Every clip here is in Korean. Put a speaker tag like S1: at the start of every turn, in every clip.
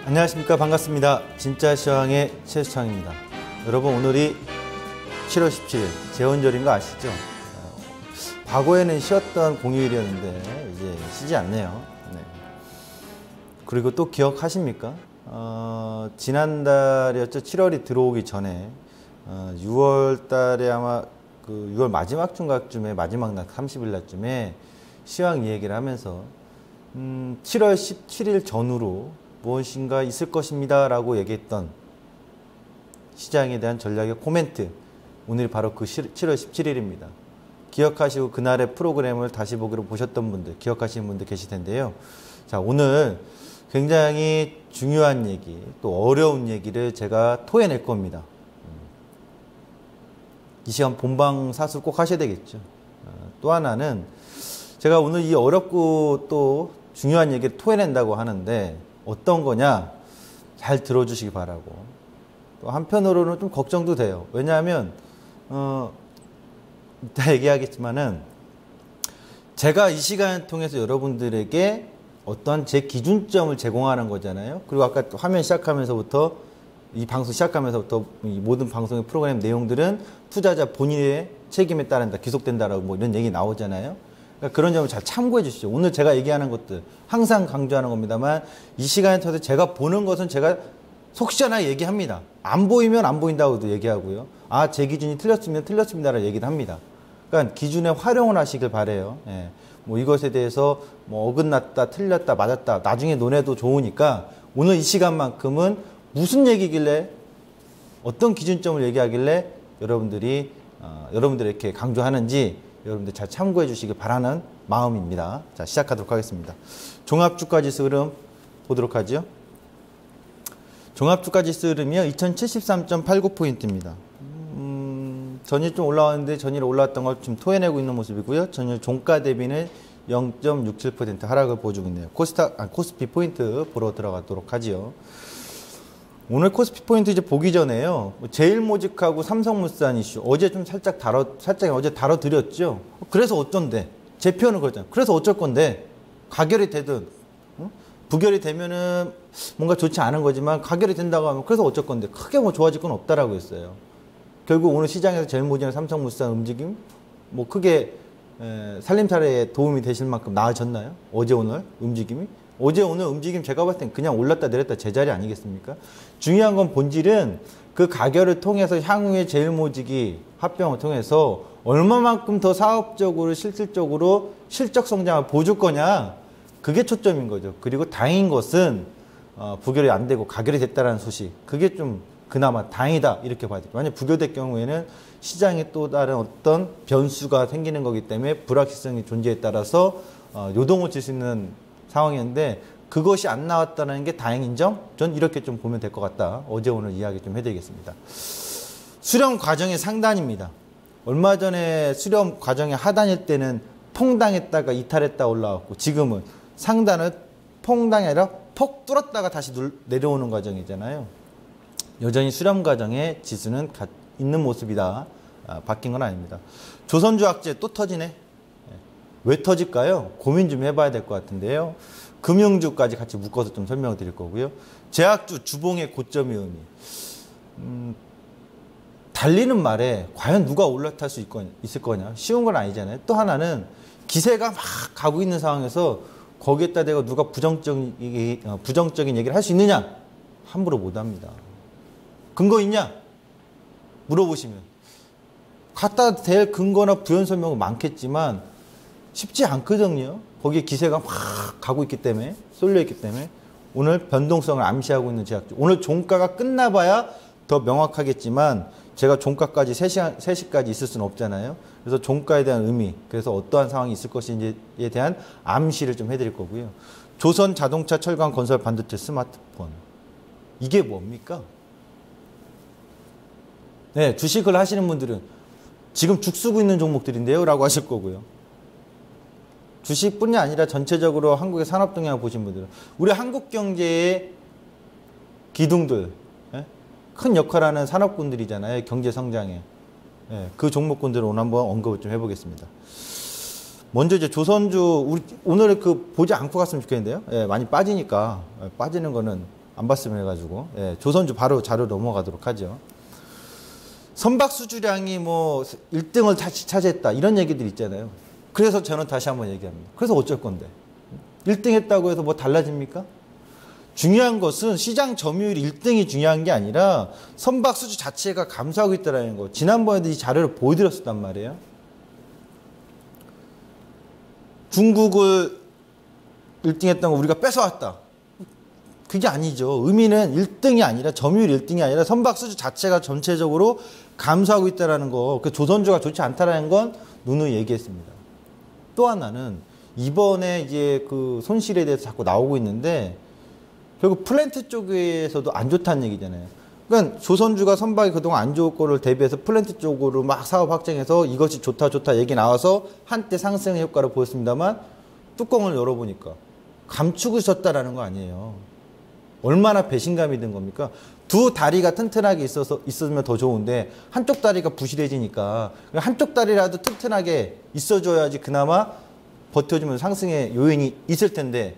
S1: 안녕하십니까. 반갑습니다. 진짜 시황의 최수창입니다. 여러분, 오늘이 7월 17일 제헌절인 거 아시죠? 과거에는 쉬었던 공휴일이었는데 이제 쉬지 않네요. 네. 그리고 또 기억하십니까? 지난달이었죠. 7월이 들어오기 전에 6월 달에 아마 그 6월 마지막 중간쯤에 마지막 날 30일 날쯤에 시황 이야기를 하면서 7월 17일 전후로 무엇인가 있을 것입니다 라고 얘기했던 시장에 대한 전략의 코멘트, 오늘이 바로 그 7월 17일입니다. 기억하시고 그날의 프로그램을 다시 보기로 보셨던 분들, 기억하시는 분들 계실 텐데요. 자, 오늘 굉장히 중요한 얘기, 또 어려운 얘기를 제가 토해낼 겁니다. 이 시간 본방사수 꼭 하셔야 되겠죠. 또 하나는 제가 오늘 이 어렵고 또 중요한 얘기를 토해낸다고 하는데 어떤 거냐 잘 들어주시기 바라고, 또 한편으로는 좀 걱정도 돼요. 왜냐하면 이따 얘기하겠지만은 제가 이 시간을 통해서 여러분들에게 어떤 제 기준점을 제공하는 거잖아요. 그리고 아까 화면 시작하면서부터 이 방송 시작하면서부터 이 모든 방송의 프로그램 내용들은 투자자 본인의 책임에 따른다, 기속된다라고 뭐 이런 얘기 나오잖아요. 그러니까 그런 점을 잘 참고해 주시죠. 오늘 제가 얘기하는 것들 항상 강조하는 겁니다만 이 시간에 터서 제가 보는 것은 제가 속 시원하게 얘기합니다. 안 보이면 안 보인다고도 얘기하고요. 아, 제 기준이 틀렸으면 틀렸습니다라고 얘기도 합니다. 그러니까 기준에 활용을 하시길 바래요. 예. 뭐 이것에 대해서 뭐 어긋났다, 틀렸다, 맞았다 나중에 논해도 좋으니까 오늘 이 시간만큼은 무슨 얘기길래 어떤 기준점을 얘기하길래 여러분들이 여러분들에게 강조하는지 여러분들 잘 참고해 주시길 바라는 마음입니다. 자, 시작하도록 하겠습니다. 종합주가지수 흐름 보도록 하죠. 종합주가지수 흐름이요. 2073.89포인트입니다. 전일 좀 올라왔는데 전일 올라왔던 걸 지금 토해내고 있는 모습이고요. 전일 종가 대비는 0.67% 하락을 보여주고 있네요. 코스피 포인트 보러 들어가도록 하지요. 오늘 코스피 포인트 이제 보기 전에요. 제일모직하고 삼성물산 이슈 어제 좀 살짝 어제 다뤄드렸죠. 그래서 어쩐데? 제 표현은 그렇잖아요. 그래서 어쩔 건데? 가결이 되든 부결이 되면은 뭔가 좋지 않은 거지만 가결이 된다고 하면 그래서 어쩔 건데? 크게 뭐 좋아질 건 없다라고 했어요. 결국 오늘 시장에서 제일모직이나 삼성물산 움직임 뭐 크게 살림살이에 도움이 되실 만큼 나아졌나요? 어제 오늘 움직임이? 어제 오늘 움직임 제가 봤을 땐 그냥 올랐다 내렸다 제자리 아니겠습니까? 중요한 건 본질은 그 가결을 통해서 향후에 제일모직이 합병을 통해서 얼마만큼 더 사업적으로 실질적으로 실적 성장을 보여줄 거냐, 그게 초점인 거죠. 그리고 다행인 것은 부결이 안 되고 가결이 됐다는 소식, 그게 좀 그나마 다행이다 이렇게 봐야 돼요. 만약 부결될 경우에는 시장에 또 다른 어떤 변수가 생기는 거기 때문에 불확실성이 존재에 따라서 요동을 칠 수 있는 상황이었는데 그것이 안 나왔다는 게 다행인 점? 전 이렇게 좀 보면 될 것 같다. 어제 오늘 이야기 좀 해드리겠습니다. 수렴 과정의 상단입니다. 얼마 전에 수렴 과정의 하단일 때는 퐁당했다가 이탈했다 올라왔고 지금은 상단을 퐁당이 아니라 폭 뚫었다가 다시 내려오는 과정이잖아요. 여전히 수렴 과정의 지수는 있는 모습이다. 바뀐 건 아닙니다. 조선주학재 또 터지네. 왜 터질까요? 고민 좀 해봐야 될 것 같은데요. 금융주까지 같이 묶어서 좀 설명을 드릴 거고요. 제약주 주봉의 고점의 의미. 달리는 말에 과연 누가 올라탈 수 있을 거냐? 쉬운 건 아니잖아요. 또 하나는 기세가 막 가고 있는 상황에서 거기에다 대고 누가 부정적인 얘기를 할 수 있느냐? 함부로 못합니다. 근거 있냐? 물어보시면. 갖다 댈 근거나 부연 설명은 많겠지만 쉽지 않거든요. 거기에 기세가 확 가고 있기 때문에, 쏠려 있기 때문에. 오늘 변동성을 암시하고 있는 제약주. 오늘 종가가 끝나봐야 더 명확하겠지만 제가 종가까지 3시까지 있을 수는 없잖아요. 그래서 종가에 대한 의미, 그래서 어떠한 상황이 있을 것인지에 대한 암시를 좀 해드릴 거고요. 조선 자동차, 철강, 건설, 반도체, 스마트폰. 이게 뭡니까? 네, 주식을 하시는 분들은 지금 죽쓰고 있는 종목들인데요 라고 하실 거고요. 주식뿐이 아니라 전체적으로 한국의 산업 동향을 보신 분들은 우리 한국 경제의 기둥들, 큰 역할하는 산업군들이잖아요. 경제 성장에. 그 종목군들을 오늘 한번 언급을 좀 해보겠습니다. 먼저 이제 조선주, 오늘 보지 않고 갔으면 좋겠는데요. 많이 빠지니까, 빠지는 거는 안 봤으면 해가지고. 예, 조선주 바로 자료 넘어가도록 하죠. 선박 수주량이 뭐 1등을 다시 차지했다 이런 얘기들 있잖아요. 그래서 저는 다시 한번 얘기합니다. 그래서 어쩔 건데 1등 했다고 해서 뭐 달라집니까? 중요한 것은 시장 점유율 1등이 중요한 게 아니라 선박 수주 자체가 감소하고 있다는 거. 지난번에도 이 자료를 보여드렸었단 말이에요. 중국을 1등 했던 거 우리가 뺏어왔다. 그게 아니죠. 의미는 1등이 아니라 점유율 1등이 아니라 선박 수주 자체가 전체적으로 감소하고 있다는 거. 그 조선주가 좋지 않다라는 건 누누이 얘기했습니다. 또 하나는 이번에 이제 그 손실에 대해서 자꾸 나오고 있는데 결국 플랜트 쪽에서도 안 좋다는 얘기잖아요. 그러니까 조선주가 선박이 그동안 안 좋을 거를 대비해서 플랜트 쪽으로 막 사업 확장해서 이것이 좋다 좋다 얘기 나와서 한때 상승 효과를 보였습니다만 뚜껑을 열어보니까 감추고 있었다라는 거 아니에요. 얼마나 배신감이 든 겁니까? 두 다리가 튼튼하게 있으면 더 좋은데 한쪽 다리가 부실해지니까 한쪽 다리라도 튼튼하게 있어줘야지 그나마 버텨주면 상승의 요인이 있을 텐데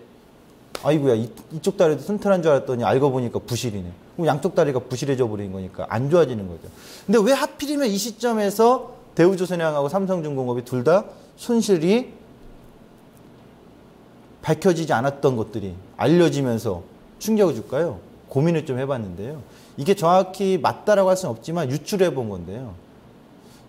S1: 아이고야 이쪽 다리도 튼튼한 줄 알았더니 알고 보니까 부실이네. 그럼 양쪽 다리가 부실해져 버린 거니까 안 좋아지는 거죠. 근데 왜 하필이면 이 시점에서 대우조선해양하고 삼성중공업이 둘 다 손실이 밝혀지지 않았던 것들이 알려지면서 충격을 줄까요? 고민을 좀 해봤는데요. 이게 정확히 맞다라고 할 수는 없지만 유출해 본 건데요.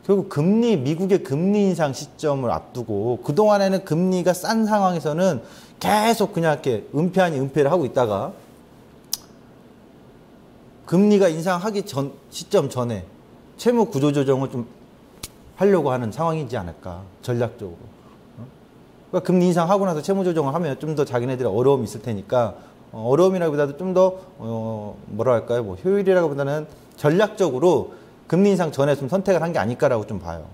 S1: 결국 미국의 금리 인상 시점을 앞두고 그동안에는 금리가 싼 상황에서는 계속 그냥 이렇게 은폐 아닌 은폐를 하고 있다가 금리가 인상하기 전 시점 전에 채무 구조 조정을 좀 하려고 하는 상황이지 않을까, 전략적으로. 그러니까 금리 인상하고 나서 채무 조정을 하면 좀 더 자기네들이 어려움이 있을 테니까 어려움이라기보다도 좀 더 뭐랄까요, 뭐 효율이라기보다는 전략적으로 금리 인상 전에 좀 선택을 한 게 아닐까라고 좀 봐요.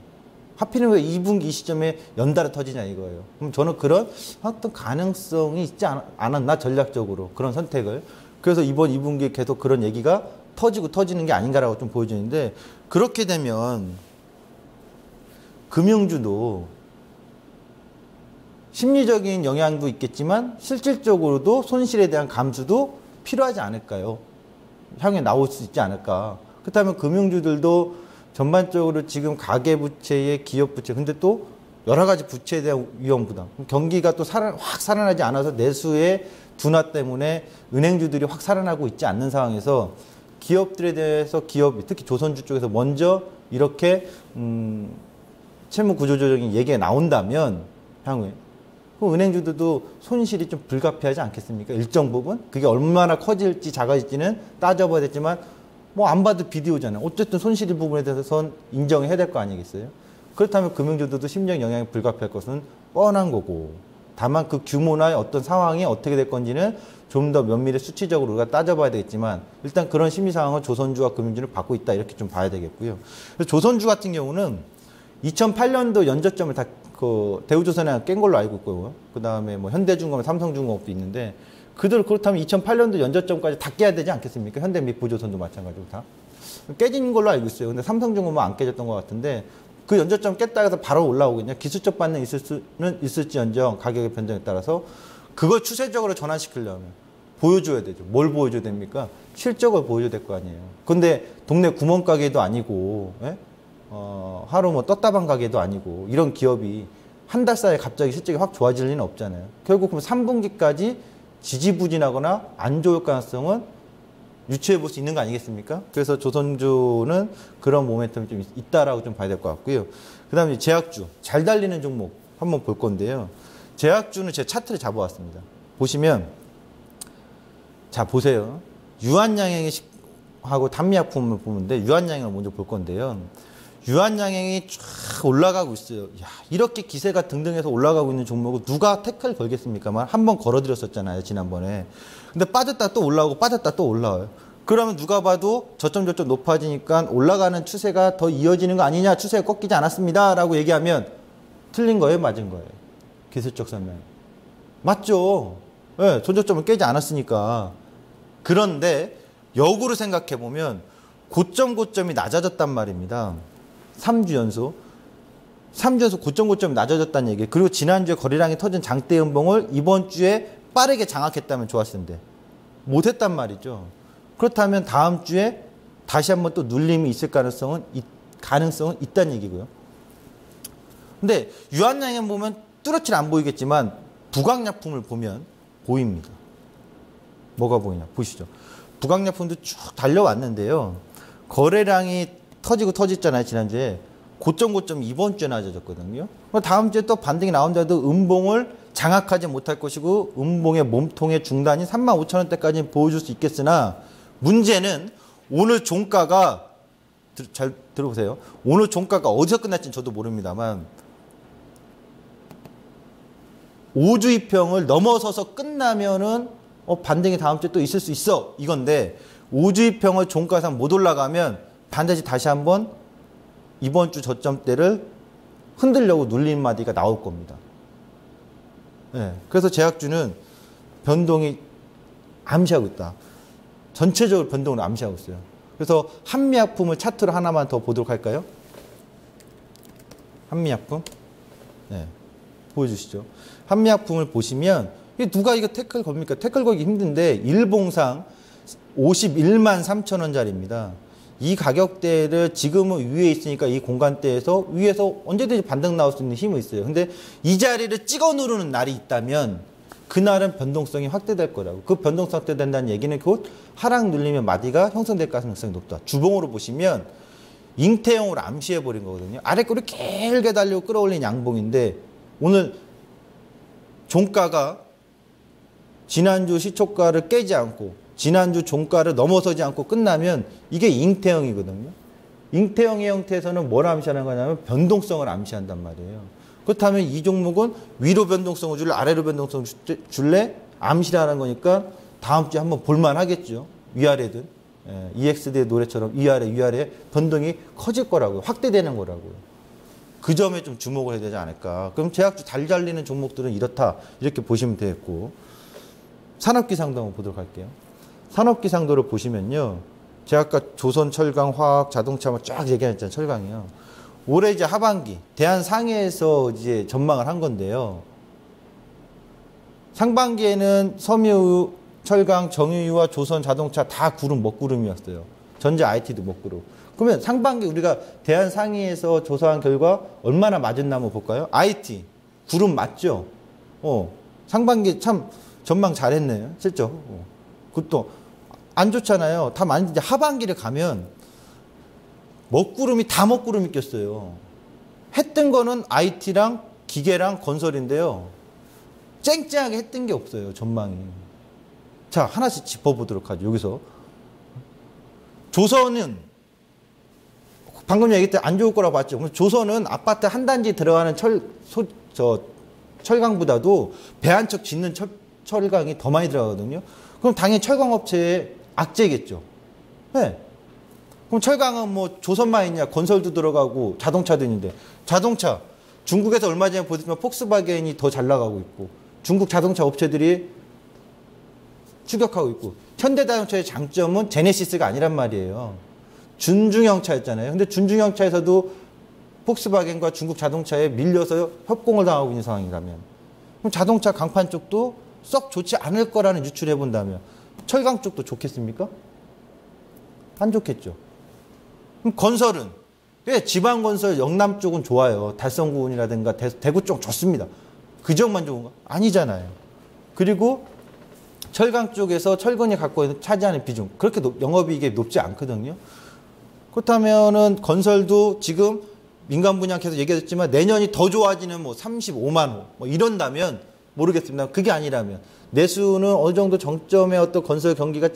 S1: 하필은 왜 2분기 이 시점에 연달아 터지냐 이거예요. 그럼 저는 그런 어떤 가능성이 있지 않았나, 전략적으로 그런 선택을. 그래서 이번 2분기에 계속 그런 얘기가 터지는 게 아닌가라고 좀 보여지는데, 그렇게 되면 금융주도 심리적인 영향도 있겠지만 실질적으로도 손실에 대한 감수도 필요하지 않을까요? 향후에 나올 수 있지 않을까. 그렇다면 금융주들도 전반적으로 지금 가계부채의 기업부채, 근데 또 여러 가지 부채에 대한 위험 부담, 경기가 또 확 살아나지 않아서 내수의 둔화 때문에 은행주들이 확 살아나고 있지 않는 상황에서 기업들에 대해서 기업이, 특히 조선주 쪽에서 먼저 이렇게 채무 구조조정이 얘기가 나온다면 향후에 그럼 은행주들도 손실이 좀 불가피하지 않겠습니까? 일정 부분? 그게 얼마나 커질지 작아질지는 따져봐야 되지만 뭐 안 봐도 비디오잖아요. 어쨌든 손실의 부분에 대해서는 인정해야 될 거 아니겠어요? 그렇다면 금융주들도 심리적 영향이 불가피할 것은 뻔한 거고, 다만 그 규모나 어떤 상황이 어떻게 될 건지는 좀 더 면밀히 수치적으로 우리가 따져봐야 되겠지만 일단 그런 심리 상황을 조선주와 금융주는 받고 있다, 이렇게 좀 봐야 되겠고요. 그래서 조선주 같은 경우는 2008년도 연저점을 다 대우조선해양 깬 걸로 알고 있고요. 그 다음에 뭐 현대중공업, 삼성중공업도 있는데 그렇다면 2008년도 연저점까지 다 깨야 되지 않겠습니까? 현대 및 부조선도 마찬가지고 다 깨진 걸로 알고 있어요. 근데 삼성중공업은 안 깨졌던 것 같은데 그 연저점 깼다 해서 바로 올라오겠냐? 기술적 반응이 있을 수는 있을지언정 가격의 변동에 따라서 그걸 추세적으로 전환시키려면 보여줘야 되죠. 뭘 보여줘야 됩니까? 실적을 보여줘야 될 거 아니에요. 근데 동네 구멍가게도 아니고, 예? 하루 뭐 떴다방 가게도 아니고 이런 기업이 한 달 사이에 갑자기 실적이 확 좋아질 리는 없잖아요. 결국 그럼 3분기까지 지지부진하거나 안 좋을 가능성은 유추해 볼 수 있는 거 아니겠습니까? 그래서 조선주는 그런 모멘텀이 좀 있다라고 좀 봐야 될 것 같고요. 그 다음에 제약주, 잘 달리는 종목 한번 볼 건데요. 제약주는 제 차트를 잡아왔습니다. 보시면, 자, 보세요. 유한양행하고 단미약품을 보는데, 유한양행을 먼저 볼 건데요. 유한양행이 쫙 올라가고 있어요. 야, 이렇게 기세가 등등해서 올라가고 있는 종목을 누가 태클 걸겠습니까만 한번 걸어드렸었잖아요, 지난번에. 근데 빠졌다 또 올라오고 빠졌다 또 올라와요. 그러면 누가 봐도 저점 높아지니까 올라가는 추세가 더 이어지는 거 아니냐, 추세가 꺾이지 않았습니다 라고 얘기하면 틀린 거예요, 맞은 거예요? 기술적 설명. 맞죠. 네, 전저점을 깨지 않았으니까. 그런데 역으로 생각해 보면 고점이 낮아졌단 말입니다. 3주 연속 고점이 낮아졌다는 얘기예요. 그리고 지난주에 거래량이 터진 장대 연봉을 이번 주에 빠르게 장악했다면 좋았을 텐데 못했단 말이죠. 그렇다면 다음 주에 다시 한번 또 눌림이 있을 가능성은 있다는 얘기고요. 근데 유한양행 보면 뚜렷이 안 보이겠지만 부강약품을 보면 보입니다. 뭐가 보이냐 보시죠. 부강약품도 쭉 달려왔는데요. 거래량이 터지잖아요. 지난주에 고점 이번 주에 낮아졌거든요. 다음 주에 또 반등이 나온다도 음봉을 장악하지 못할 것이고 음봉의 몸통의 중단이 35,000원대까지 보여줄 수 있겠으나 문제는 오늘 종가가 잘 들어보세요. 오늘 종가가 어디서 끝날지는 저도 모릅니다만 5주이평을 넘어서서 끝나면은 반등이 다음 주에 또 있을 수 있어 이건데 5주이평을 종가상 못 올라가면 반드시 다시 한번 이번 주 저점대를 흔들려고 눌림마디가 나올 겁니다. 네, 그래서 제약주는 변동이 암시하고 있다. 전체적으로 변동을 암시하고 있어요. 그래서 한미약품을 차트로 하나만 더 보도록 할까요? 한미약품. 네, 보여주시죠. 한미약품을 보시면 누가 이거 태클 겁니까? 태클 걸기 힘든데 일봉상 51만 3천원짜리입니다. 이 가격대를 지금은 위에 있으니까 이 공간대에서 위에서 언제든지 반등 나올 수 있는 힘이 있어요. 근데 이 자리를 찍어 누르는 날이 있다면 그날은 변동성이 확대될 거라고. 그 변동성 확대된다는 얘기는 곧 하락 눌리면 마디가 형성될 가능성이 높다. 주봉으로 보시면 잉태형으로 암시해버린 거거든요. 아래꼬리 길게 달리고 끌어올린 양봉인데 오늘 종가가 지난주 시초가를 깨지 않고 지난주 종가를 넘어서지 않고 끝나면 이게 잉태형이거든요. 잉태형의 형태에서는 뭘 암시하는 거냐면 변동성을 암시한단 말이에요. 그렇다면 이 종목은 위로 변동성을 줄래 아래로 변동성을 줄래 암시하는 거니까 다음 주에 한번 볼만 하겠죠. 위아래든 EXD의 노래처럼 위아래 변동이 커질 거라고요. 확대되는 거라고요. 그 점에 좀 주목을 해야 되지 않을까. 그럼 제약주 잘 잘리는 종목들은 이렇다 이렇게 보시면 되겠고 산업기상도 한번 보도록 할게요. 산업기상도를 보시면요. 제가 아까 조선, 철강, 화학, 자동차 쫙 얘기했잖아요. 철강이요. 올해 이제 하반기 대한상해에서 이제 전망을 한 건데요. 상반기에는 섬유, 철강, 정유유와 조선, 자동차 다 구름 먹구름이었어요. 전자 IT도 먹구름. 그러면 상반기 우리가 대한상해에서 조사한 결과 얼마나 맞았나 한번 볼까요? IT 구름 맞죠? 상반기 참 전망 잘했네요. 실죠? 그것도 안 좋잖아요. 다 많이 이제 하반기를 가면 먹구름이 다 먹구름이 꼈어요. 했던 거는 IT랑 기계랑 건설인데요. 쨍쨍하게 했던 게 없어요. 전망이. 자, 하나씩 짚어보도록 하죠. 여기서 조선은 방금 얘기했던 안 좋을 거라고 봤죠. 그럼 조선은 아파트 한 단지 들어가는 철강보다도 배 한 척 짓는 철강이 더 많이 들어가거든요. 그럼 당연히 철강업체의 악재겠죠. 네. 그럼 철강은 뭐 조선만 있냐? 건설도 들어가고 자동차도 있는데 자동차 중국에서 얼마 전에 보시면 폭스바겐이 더 잘 나가고 있고 중국 자동차 업체들이 추격하고 있고 현대자동차의 장점은 제네시스가 아니란 말이에요. 준중형차였잖아요. 근데 준중형차에서도 폭스바겐과 중국 자동차에 밀려서 협공을 당하고 있는 상황이라면 그럼 자동차 강판 쪽도 썩 좋지 않을 거라는 유추를 해본다면 철강 쪽도 좋겠습니까? 안 좋겠죠. 그럼 건설은 지방건설 영남 쪽은 좋아요. 달성구운이라든가 대구 쪽 좋습니다. 그 지역만 좋은가? 아니잖아요. 그리고 철강 쪽에서 철근이 갖고 있는 차지하는 비중 그렇게 영업이익이 높지 않거든요. 그렇다면은 건설도 지금 민간 분야 계속 얘기했지만 내년이 더 좋아지는 뭐 35만 호 뭐 이런다면 모르겠습니다. 그게 아니라면 내수는 어느 정도 정점의 어떤 건설 경기가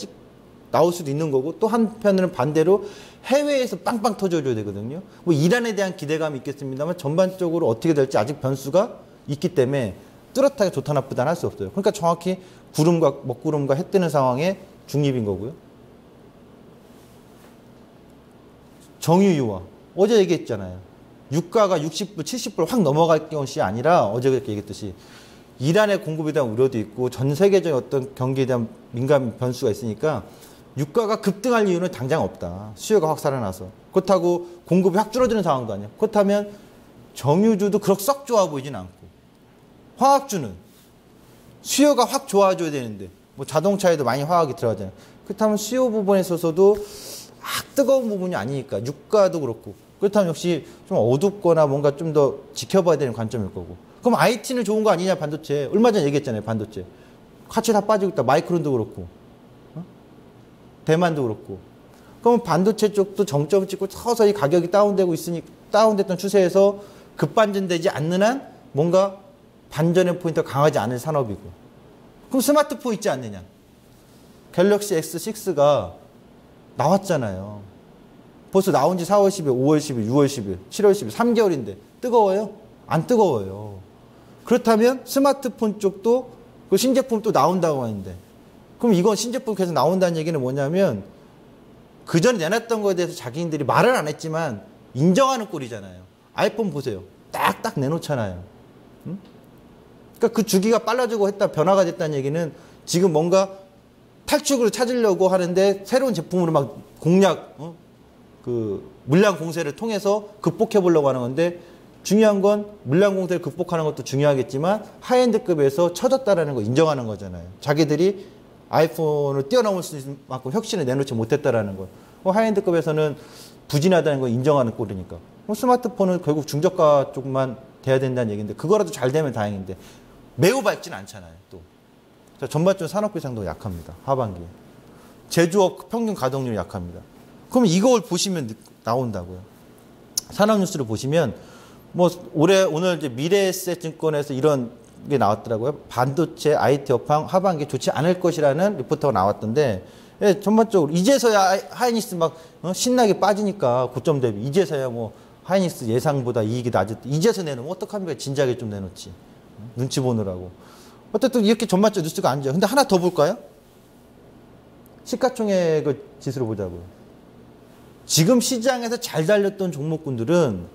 S1: 나올 수도 있는 거고 또 한편으로는 반대로 해외에서 빵빵 터져줘야 되거든요. 뭐 이란에 대한 기대감이 있겠습니다만 전반적으로 어떻게 될지 아직 변수가 있기 때문에 뚜렷하게 좋다 나쁘다 할 수 없어요. 그러니까 정확히 구름과 먹구름과 해 뜨는 상황에 중립인 거고요. 정유유화 어제 얘기했잖아요. 유가가 60불, 70불 확 넘어갈 것이 아니라 어제 그렇게 얘기했듯이 이란의 공급에 대한 우려도 있고 전 세계적인 어떤 경기에 대한 민감 변수가 있으니까 유가가 급등할 이유는 당장 없다. 수요가 확 살아나서. 그렇다고 공급이 확 줄어드는 상황도 아니야. 그렇다면 정유주도 그렇게 썩 좋아 보이진 않고 화학주는 수요가 확 좋아져야 되는데 뭐 자동차에도 많이 화학이 들어가잖아요. 그렇다면 수요 부분에 있어서도 뜨거운 부분이 아니니까 유가도 그렇고 그렇다면 역시 좀 어둡거나 뭔가 좀 더 지켜봐야 되는 관점일 거고. 그럼 IT는 좋은 거 아니냐 반도체. 얼마 전에 얘기했잖아요. 반도체. 같이 다 빠지고 있다. 마이크론도 그렇고 대만도 그렇고. 그럼 반도체 쪽도 정점을 찍고 서서히 가격이 다운되고 있으니 다운됐던 추세에서 급반전되지 않는 한 뭔가 반전의 포인트가 강하지 않은 산업이고. 그럼 스마트폰 있지 않느냐. 갤럭시 S6가 나왔잖아요. 벌써 나온 지 4월 10일, 5월 10일, 6월 10일, 7월 10일, 3개월인데 뜨거워요? 안 뜨거워요. 그렇다면 스마트폰 쪽도 그 신제품 또 나온다고 하는데 그럼 이건 신제품 계속 나온다는 얘기는 뭐냐면 그 전에 내놨던 거에 대해서 자기들이 말을 안 했지만 인정하는 꼴이잖아요. 아이폰 보세요. 딱딱 내놓잖아요. 응? 그러니까 그 주기가 빨라지고 했다 변화가 됐다는 얘기는 지금 뭔가 탈출구를 찾으려고 하는데 새로운 제품으로 막 공략 그 물량 공세를 통해서 극복해 보려고 하는 건데 중요한 건 물량 공세를 극복하는 것도 중요하겠지만 하이엔드급에서 처졌다라는 거 인정하는 거잖아요. 자기들이 아이폰을 뛰어넘을 수 있을 만큼 혁신을 내놓지 못했다라는 거. 하이엔드급에서는 부진하다는 걸 인정하는 꼴이니까. 스마트폰은 결국 중저가 쪽만 돼야 된다는 얘기인데 그거라도 잘 되면 다행인데 매우 밝지는 않잖아요. 또 자, 전반적으로 산업비상도 약합니다. 하반기에. 제조업 평균 가동률이 약합니다. 그럼 이걸 보시면 나온다고요. 산업뉴스를 보시면 뭐 올해 오늘 이제 미래에셋증권에서 이런 게 나왔더라고요. 반도체 IT 업황 하반기 좋지 않을 것이라는 리포트가 나왔던데 예, 전반적으로 이제서야 하이닉스 막 신나게 빠지니까 고점 대비 이제서야 뭐 하이닉스 예상보다 이익이 낮을 때 이제서 내놓으면 어떡합니까? 진작에 좀 내놓지. 눈치 보느라고. 어쨌든 이렇게 전반적 뉴스가 안 좋아요. 근데 하나 더 볼까요? 시가총액 지수를 보자고요. 지금 시장에서 잘 달렸던 종목군들은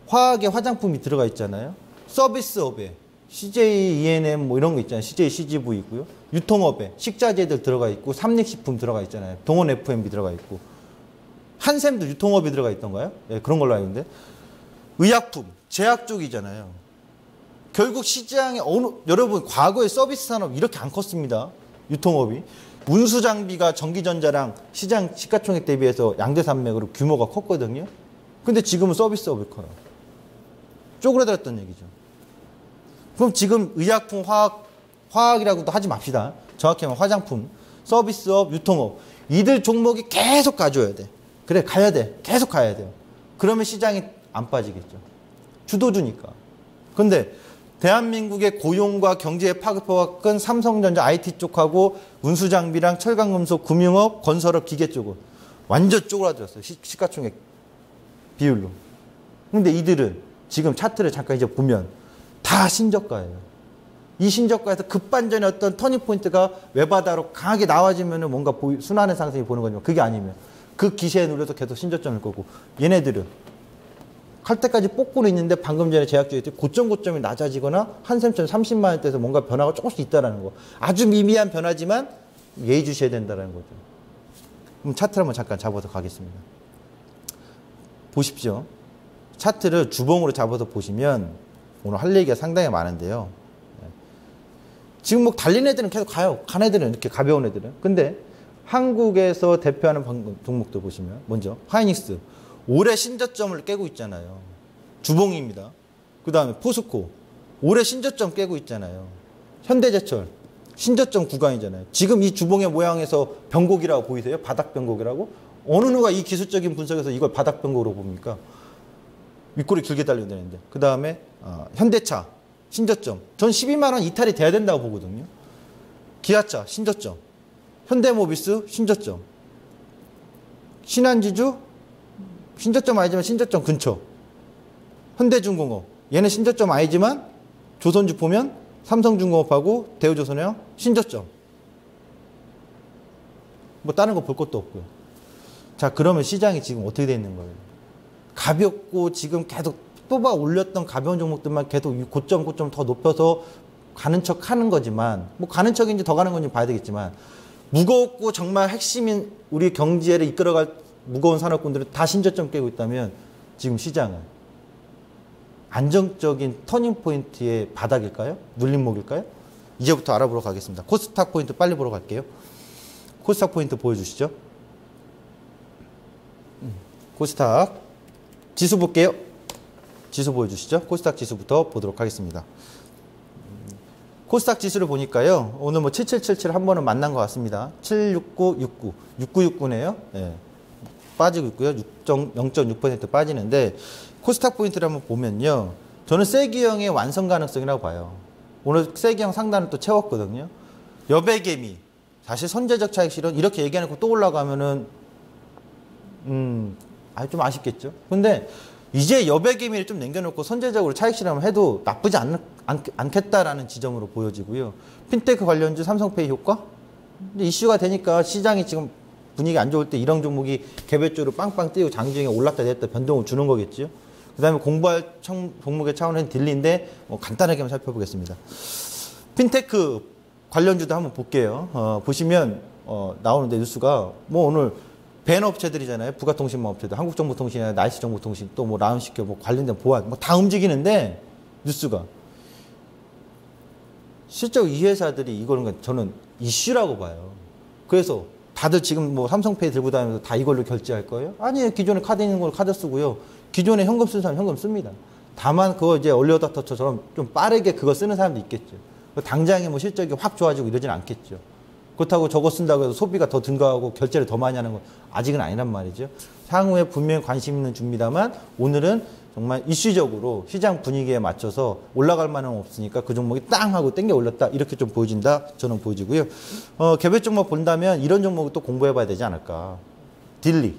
S1: 화학에 화장품이 들어가 있잖아요. 서비스업에 CJ E&M 뭐 이런 거 있잖아요. CJ CGV 있고요. 유통업에 식자재들 들어가 있고 삼립식품 들어가 있잖아요. 동원 F&B 들어가 있고 한샘도 유통업이 들어가 있던가요? 네, 그런 걸로 알고 있는데 의약품, 제약 쪽이잖아요. 결국 시장에 여러분 과거에 서비스 산업 이렇게 안 컸습니다. 유통업이. 운수 장비가 전기전자랑 시장 시가총액 대비해서 양대산맥으로 규모가 컸거든요. 근데 지금은 서비스업이 커요. 쪼그라들었던 얘기죠. 그럼 지금 의약품, 화학이라고도 하지 맙시다. 정확히 하면 화장품, 서비스업, 유통업 이들 종목이 계속 가줘야 돼. 그래 가야 돼. 계속 가야 돼요. 그러면 시장이 안 빠지겠죠. 주도주니까. 근데 대한민국의 고용과 경제의 파급력이 큰 삼성전자 IT 쪽하고 운수장비랑 철강금속, 금융업, 건설업, 기계 쪽은 완전 쪼그라들었어요. 시가총액 비율로. 근데 이들은 지금 차트를 잠깐 이제 보면 다 신저가예요. 이 신저가에서 급반전의 어떤 터닝포인트가 외바다로 강하게 나와지면 뭔가 순환의 상승이 보는 거지만 그게 아니면 그 기세에 눌려서 계속 신저점일 거고 얘네들은 할 때까지 뽑고는 있는데 방금 전에 제약주에 고점이 낮아지거나 한샘처럼 30만 원대에서 뭔가 변화가 조금씩 있다는 거. 아주 미미한 변화지만 예의주시해야 된다는 거죠. 그럼 차트를 한번 잠깐 잡아서 가겠습니다. 보십시오. 차트를 주봉으로 잡아서 보시면 오늘 할 얘기가 상당히 많은데요. 지금 뭐 달린 애들은 계속 가요. 간 애들은 이렇게 가벼운 애들은. 근데 한국에서 대표하는 종목들 보시면 먼저 하이닉스. 올해 신저점을 깨고 있잖아요. 주봉입니다. 그 다음에 포스코. 올해 신저점 깨고 있잖아요. 현대제철. 신저점 구간이잖아요. 지금 이 주봉의 모양에서 변곡이라고 보이세요? 바닥 변곡이라고? 어느 누가 이 기술적인 분석에서 이걸 바닥 변곡으로 봅니까? 윗골이 길게 달려야 되는데. 그 다음에 현대차. 신저점. 전 12만 원 이탈이 돼야 된다고 보거든요. 기아차. 신저점. 현대모비스. 신저점. 신한지주. 신저점 아니지만 신저점 근처. 현대중공업. 얘는 신저점 아니지만 조선주 보면 삼성중공업하고 대우조선해요. 신저점. 뭐 다른 거 볼 것도 없고요. 자, 그러면 시장이 지금 어떻게 돼 있는 거예요? 가볍고 지금 계속 뽑아 올렸던 가벼운 종목들만 계속 고점 더 높여서 가는 척 하는 거지만 뭐 가는 척인지 더 가는 건지 봐야 되겠지만 무겁고 정말 핵심인 우리 경제를 이끌어갈 무거운 산업군들은 다 신저점 깨고 있다면 지금 시장은 안정적인 터닝포인트의 바닥일까요? 눌림목일까요? 이제부터 알아보러 가겠습니다. 코스닥 포인트 빨리 보러 갈게요. 코스닥 포인트 보여주시죠. 코스닥 지수 볼게요. 지수 보여주시죠. 코스닥 지수부터 보도록 하겠습니다. 코스닥 지수를 보니까요. 오늘 뭐 7777 한 번은 만난 것 같습니다. 76969, 6969네요. 예. 빠지고 있고요. 0.6% 빠지는데 코스닥 포인트를 한번 보면요. 저는 세기형의 완성 가능성이라고 봐요. 오늘 세기형 상단을 또 채웠거든요. 여백개미. 사실 선제적 차익 실현 이렇게 얘기해놓고 또 올라가면은 좀 아쉽겠죠. 근데 이제 여백개미를 좀 남겨놓고 선제적으로 차익 실현을 해도 나쁘지 않겠다라는 지점으로 보여지고요. 핀테크 관련주 삼성페이 효과? 이슈가 되니까 시장이 지금 분위기 안 좋을 때 이런 종목이 개별적으로 빵빵 뛰고 장중에 올랐다 내렸다 변동을 주는 거겠죠. 그 다음에 공부할 종목의 차원은 딜리인데 간단하게 한번 살펴보겠습니다. 핀테크 관련주도 한번 볼게요. 보시면 나오는데 뉴스가 뭐 오늘 벤 업체들이잖아요. 부가통신망 업체들, 한국정보통신이나 날씨정보통신, 또 뭐 라운시켜 뭐 관련된 보안 뭐 다 움직이는데 뉴스가 실제로 이 회사들이 이거는 저는 이슈라고 봐요. 그래서 다들 지금 뭐 삼성페이 들고 다니면서 다 이걸로 결제할 거예요? 아니에요. 기존에 카드 있는 걸 카드 쓰고요. 기존에 현금 쓰는 사람 현금 씁니다. 다만 그거 이제 얼리어답터처럼 좀 빠르게 그거 쓰는 사람도 있겠죠. 당장에 뭐 실적이 확 좋아지고 이러진 않겠죠. 그렇다고 저거 쓴다고 해서 소비가 더 증가하고 결제를 더 많이 하는 건 아직은 아니란 말이죠. 향후에 분명히 관심 있는 주입니다만 오늘은 정말 이슈적으로 시장 분위기에 맞춰서 올라갈 만은 없으니까 그 종목이 땅 하고 땡겨 올렸다 이렇게 좀 보여진다 저는 보여지고요. 개별 종목 본다면 이런 종목을 또 공부해 봐야 되지 않을까. 딜리.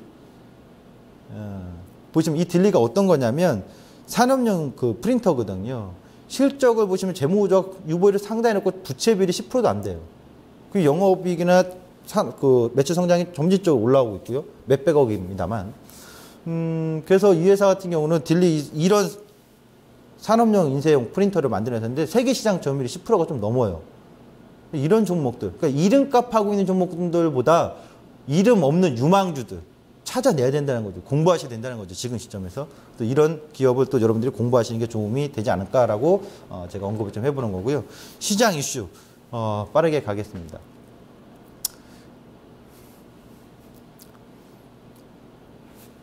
S1: 보시면 이 딜리가 어떤 거냐면 산업용 그 프린터거든요. 실적을 보시면 재무적 유보율을 상당히 높고 부채 비율이 10%도 안 돼요. 그 영업이익이나 그 매출 성장이 점진적으로 올라오고 있고요. 몇백억입니다만. 그래서 이 회사 같은 경우는 딜리 이런 산업용 인쇄용 프린터를 만드는 회사인데 세계 시장 점유율이 10%가 좀 넘어요. 이런 종목들, 그러니까 이름값 하고 있는 종목들보다 이름 없는 유망주들 찾아내야 된다는 거죠. 공부하셔야 된다는 거죠. 지금 시점에서. 또 이런 기업을 또 여러분들이 공부하시는 게 도움이 되지 않을까라고 제가 언급을 좀 해보는 거고요. 시장 이슈. 빠르게 가겠습니다.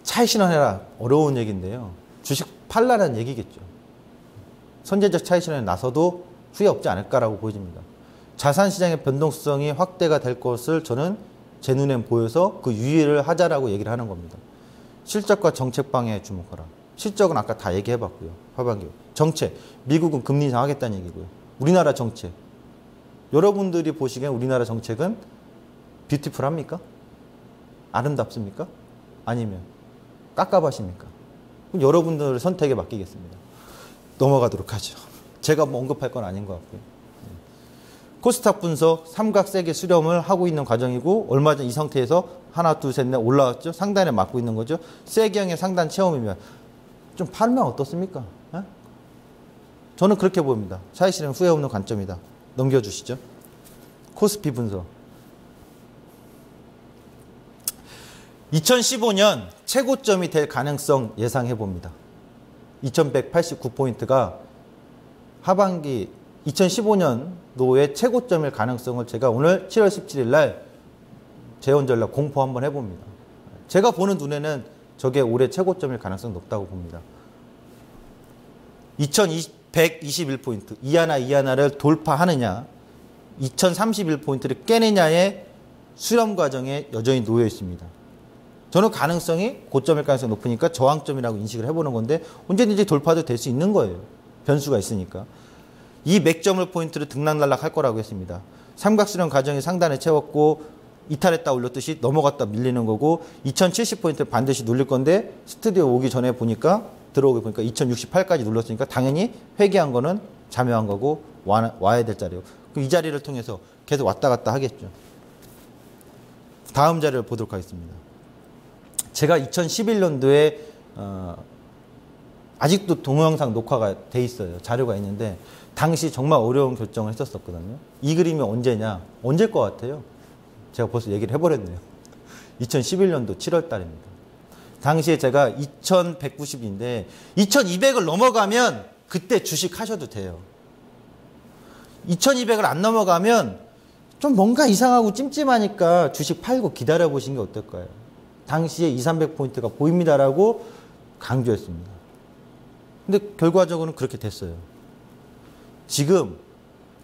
S1: 차익 실현해라. 어려운 얘기인데요. 주식 팔라는 얘기겠죠. 선제적 차익 실현에 나서도 후회 없지 않을까라고 보여집니다. 자산시장의 변동성이 확대가 될 것을 저는 제 눈에 보여서 그 유의를 하자라고 얘기를 하는 겁니다. 실적과 정책 방향에 주목하라. 실적은 아까 다 얘기해봤고요. 하반기. 정책. 미국은 금리 인상하겠다는 얘기고요. 우리나라 정책. 여러분들이 보시기엔 우리나라 정책은 뷰티풀합니까? 아름답습니까? 아니면 깝깝하십니까? 그럼 여러분들의 선택에 맡기겠습니다. 넘어가도록 하죠. 제가 뭐 언급할 건 아닌 것 같고요. 코스닥 분석 삼각세계 수렴을 하고 있는 과정이고 얼마 전 이 상태에서 하나 둘 셋 넷 올라왔죠. 상단에 맞고 있는 거죠. 세경의 상단 체험이면 좀 팔면 어떻습니까? 에? 저는 그렇게 보입니다. 차익 실현 후회 없는 관점이다. 넘겨주시죠. 코스피 분석. 2015년 최고점이 될 가능성 예상해 봅니다. 2189포인트가 하반기 2015년도의 최고점일 가능성을 제가 오늘 7월 17일 날 재원전략 공포 한번 해봅니다. 제가 보는 눈에는 저게 올해 최고점일 가능성 높다고 봅니다. 2121포인트 이하나를 돌파하느냐 2031포인트를 깨느냐의 수렴 과정에 여전히 놓여 있습니다. 저는 가능성이 고점일 가능성이 높으니까 저항점이라고 인식을 해보는 건데 언제든지 돌파도 될 수 있는 거예요. 변수가 있으니까. 이 맥점을 포인트로 등락날락 할 거라고 했습니다. 삼각수렴 과정이 상단에 채웠고 이탈했다 올렸듯이 넘어갔다 밀리는 거고 2070포인트 반드시 눌릴 건데 스튜디오 오기 전에 보니까 들어오기 보니까 2068까지 눌렀으니까 당연히 회귀한 거는 자묘한 거고 와야 될 자리예요. 그럼 이 자리를 통해서 계속 왔다 갔다 하겠죠. 다음 자리를 보도록 하겠습니다. 제가 2011년도에 아직도 동영상 녹화가 돼 있어요. 자료가 있는데 당시 정말 어려운 결정을 했었거든요. 이 그림이 언제냐? 언제일 것 같아요? 제가 벌써 얘기를 해버렸네요. 2011년도 7월 달입니다. 당시에 제가 2190인데 2200을 넘어가면 그때 주식 하셔도 돼요. 2200을 안 넘어가면 좀 뭔가 이상하고 찜찜하니까 주식 팔고 기다려 보시는 게 어떨까요? 당시에 200-300포인트가 보입니다라고 강조했습니다. 근데 결과적으로는 그렇게 됐어요. 지금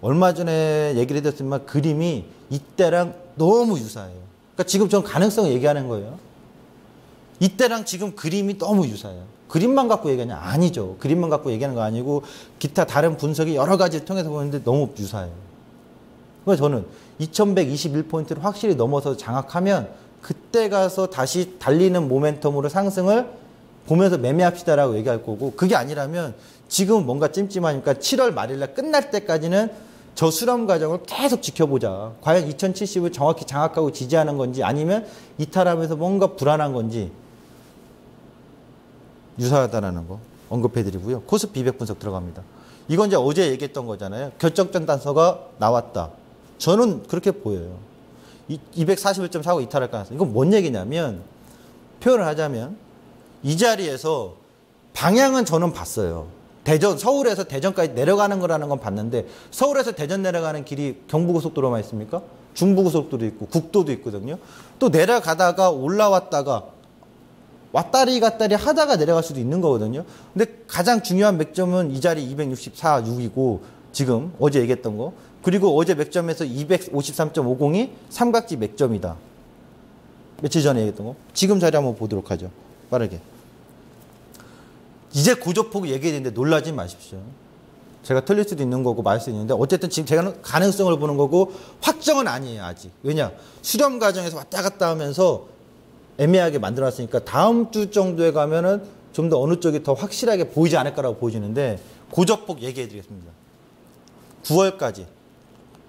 S1: 얼마 전에 얘기를 해드렸지만 그림이 이때랑 너무 유사해요. 그러니까 지금 전 가능성을 얘기하는 거예요. 이때랑 지금 그림이 너무 유사해요. 그림만 갖고 얘기하냐? 아니죠. 그림만 갖고 얘기하는 거 아니고 기타 다른 분석이 여러 가지를 통해서 보는데 너무 유사해요. 그래서 저는 2121포인트를 확실히 넘어서 장악하면 그때 가서 다시 달리는 모멘텀으로 상승을 보면서 매매합시다라고 얘기할 거고, 그게 아니라면 지금은 뭔가 찜찜하니까 7월 말일날 끝날 때까지는 저 수렴 과정을 계속 지켜보자. 과연 2070을 정확히 장악하고 지지하는 건지 아니면 이탈하면서 뭔가 불안한 건지 유사하다라는 거 언급해드리고요. 코스피 200 분석 들어갑니다. 이건 이제 어제 얘기했던 거잖아요. 결정적 단서가 나왔다. 저는 그렇게 보여요. 241.49 이탈할 가능성. 이건 뭔 얘기냐면, 표현을 하자면 이 자리에서 방향은 저는 봤어요. 대전, 서울에서 대전까지 내려가는 거라는 건 봤는데, 서울에서 대전 내려가는 길이 경부고속도로만 있습니까? 중부고속도로 있고 국도도 있거든요. 또 내려가다가 올라왔다가 왔다리 갔다리 하다가 내려갈 수도 있는 거거든요. 근데 가장 중요한 맥점은 이 자리 264.6이고 지금 어제 얘기했던 거, 그리고 어제 맥점에서 253.50이 삼각지 맥점이다. 며칠 전에 얘기했던 거. 지금 자리 한번 보도록 하죠. 빠르게. 이제 고조폭 얘기했는데 놀라지 마십시오. 제가 틀릴 수도 있는 거고 말 수 있는데 어쨌든 지금 제가 가능성을 보는 거고 확정은 아니에요. 아직. 왜냐? 수렴 과정에서 왔다 갔다 하면서 애매하게 만들어놨으니까 다음 주 정도에 가면은 좀 더 어느 쪽이 더 확실하게 보이지 않을까라고 보여지는데, 고조폭 얘기해 드리겠습니다. 9월까지.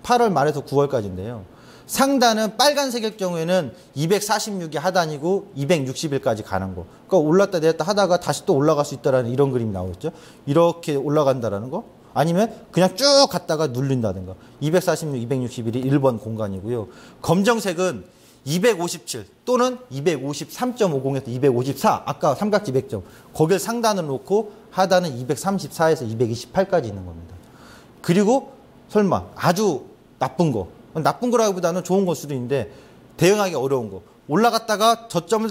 S1: 8월 말에서 9월까지인데요. 상단은 빨간색일 경우에는 246이 하단이고 260일까지 가는 거. 그러니까 올랐다 내렸다 하다가 다시 또 올라갈 수 있다라는 이런 그림이 나오겠죠. 이렇게 올라간다라는 거. 아니면 그냥 쭉 갔다가 눌린다든가. 246, 261이 1번 공간이고요. 검정색은 257 또는 253.50에서 254, 아까 삼각지 맥점. 거길 상단을 놓고 하단은 234에서 228까지 있는 겁니다. 그리고 설마 아주 나쁜 거, 나쁜 거라기보다는 좋은 걸 수도 있는데 대응하기 어려운 거, 올라갔다가 저점을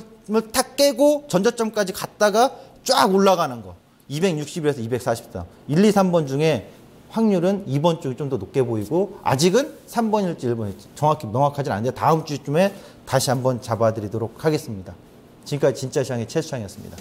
S1: 탁 깨고 전저점까지 갔다가 쫙 올라가는 거, 260에서 243, 1, 2, 3번 중에 확률은 2번 쪽이 좀 더 높게 보이고, 아직은 3번일지 1번일지 정확히 명확하지는 않은데 다음 주쯤에 다시 한번 잡아드리도록 하겠습니다. 지금까지 진짜 시장의 최수창이었습니다.